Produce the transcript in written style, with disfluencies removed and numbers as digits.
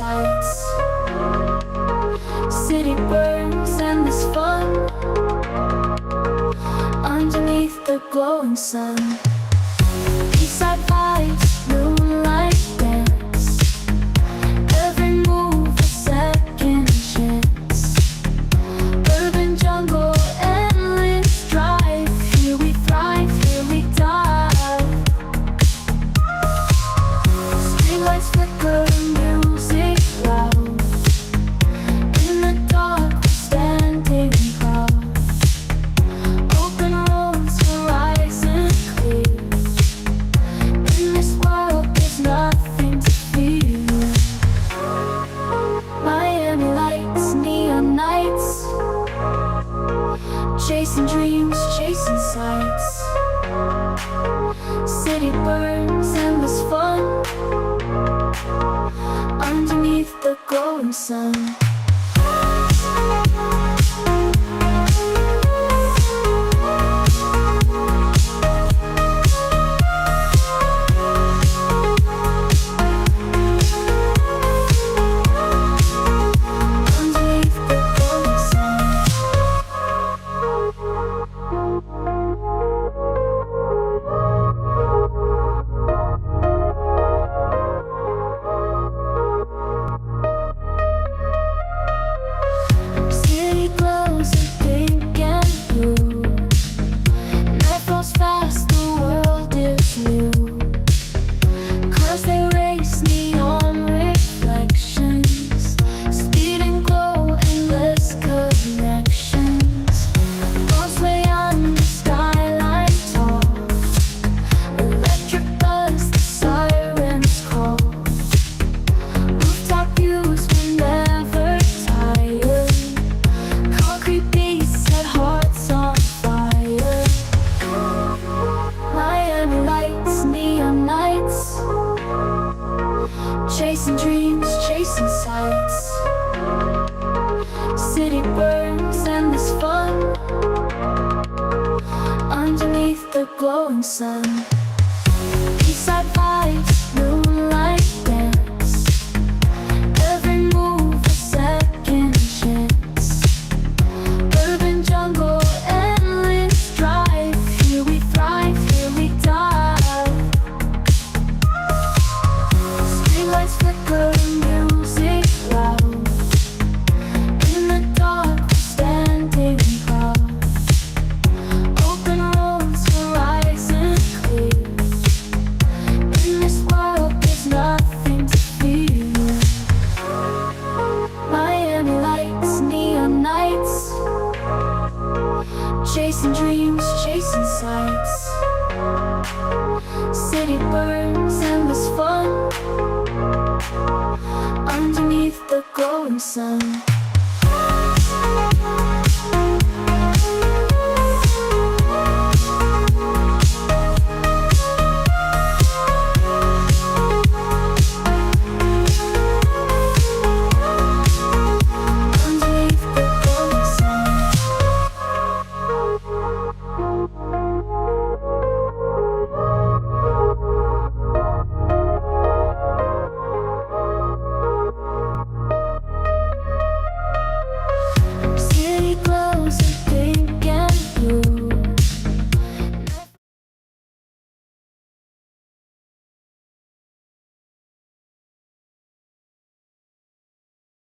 sights. City burns and there's fun underneath the glowing sun. Eastside vibes, moonlight dance. Every move a second chance. Urban jungle, endless drive. Here we thrive, here we dive. Streetlights flicker, music loud. In the dark, we're standing proud. Open roads, horizon clear. In this world, there's nothing to fear. Miami lights, neon nights. Chasing dreams, chasing sights. City burns, endless fun underneath the glowing sun. Underneath the glowing sun. City glows in pink and blue. Night falls fast, the world is new. Cars they race, neon reflections. Speed and glow, endless connections. Bombs way on the skyline tall. Electric buzz, the sirens call. Rooftop views, we're never tired. Concrete beats set hearts on fire. Miami lights, neon nights. Chasing dreams, chasing sights. City burns, endless fun underneath the glowing sun. Eastside vibes, moonlight dance. Every move a second chance. Urban jungle, endless drive. Here we thrive, here we dive. Streetlights flicker, music loud. In the dark, we're standing proud. Open roads, horizon clear. In this world, there's nothing to fear. Miami lights, neon nights. Chasing dreams, chasing sights. City burns, endless fun underneath the glowing sun.